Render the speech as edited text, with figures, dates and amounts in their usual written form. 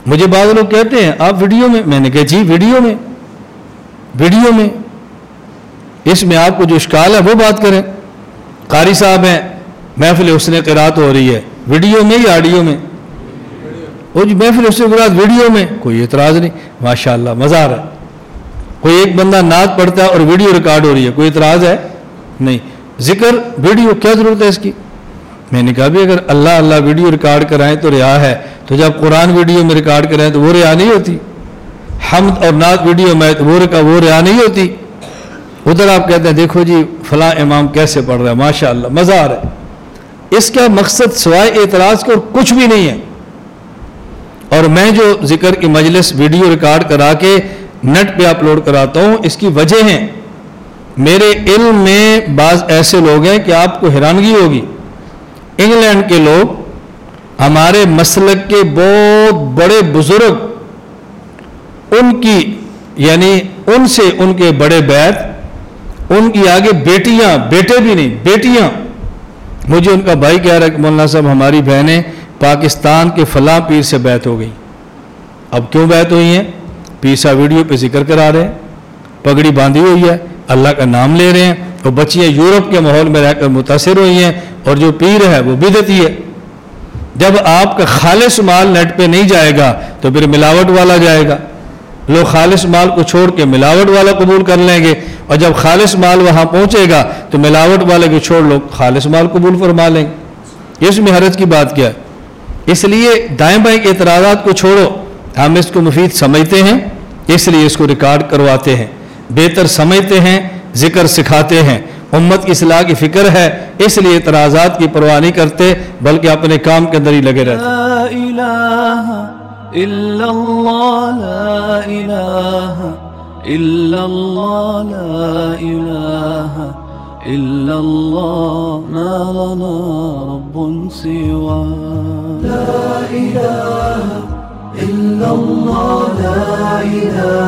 مجھے بعض لوگ کہتے ہیں آپ ویڈیو میں، میں نے کہا جی ویڈیو میں اس میں آپ کو جو اشکال ہے وہ بات کریں. قاری صاحب ہیں، محفل حسن قرات ہو رہی ہے، ویڈیو میں یا آڈیو میں؟ وہ جی محفل حسن قرات ویڈیو میں، کوئی اعتراض نہیں، ماشاءاللہ مزہ آ رہا ہے. کوئی ایک بندہ نعت پڑھتا ہے اور ویڈیو ریکارڈ ہو رہی ہے، کوئی اعتراض ہے؟ نہیں. ذکر ویڈیو کیا ضرورت ہے اس کی؟ میں نے کہا بھی اگر اللہ ویڈیو ریکارڈ کرائیں تو ریا ہے، تو جب قرآن ویڈیو میں ریکارڈ کرائیں تو وہ ریا نہیں ہوتی؟ حمد اور نعت ویڈیو میں تو وہ ریا نہیں ہوتی؟ ادھر آپ کہتے ہیں دیکھو جی فلاں امام کیسے پڑھ رہا ہے، ماشاءاللہ مزہ آ رہا ہے. اس کا مقصد سوائے اعتراض کو کچھ بھی نہیں ہے. اور میں جو ذکر کی مجلس ویڈیو ریکارڈ کرا کے نیٹ پہ اپلوڈ کراتا ہوں، اس کی وجہ ہیں میرے علم میں بعض ایسے لوگ ہیں کہ آپ کو حیرانگی ہوگی. انگلینڈ کے لوگ ہمارے مسلک کے بہت بڑے بزرگ، ان کی یعنی ان سے ان کے بڑے بیت، ان کی آگے بیٹیاں، بیٹے بھی نہیں بیٹیاں. مجھے ان کا بھائی کہہ رہا ہے کہ مولانا صاحب ہماری بہنیں پاکستان کے فلاں پیر سے بیعت ہو گئی. اب کیوں بیعت ہوئی ہیں؟ پیر صاحب ویڈیو پہ ذکر کرا رہے ہیں، پگڑی باندھی ہوئی ہے، اللہ کا نام لے رہے ہیں، اور بچیاں یورپ کے ماحول میں رہ کر متاثر ہوئی ہیں، اور جو پیر ہے وہ بدعتی ہے. جب آپ کا خالص مال نیٹ پہ نہیں جائے گا تو پھر ملاوٹ والا جائے گا. لوگ خالص مال کو چھوڑ کے ملاوٹ والا قبول کر لیں گے، اور جب خالص مال وہاں پہنچے گا تو ملاوٹ والے کو چھوڑ لوگ خالص مال قبول فرما لیں گے. اس میں حرج کی بات کیا ہے؟ اس لیے دائیں بائیں کے اعتراضات کو چھوڑو. ہم اس کو مفید سمجھتے ہیں اس لیے اس کو ریکارڈ کرواتے ہیں، بہتر سمجھتے ہیں ذکر سکھاتے ہیں، امت کی اصلاح کی فکر ہے اس لیے اعتراضات کی پرواہ نہیں کرتے بلکہ اپنے کام کے اندر ہی لگے رہتے ہیں. لا الہ الا اللہ، لا الہ الا اللہ، لا الہ الا اللہ، ما لنا رب سوا. لا الہ الا اللہ، لا الہ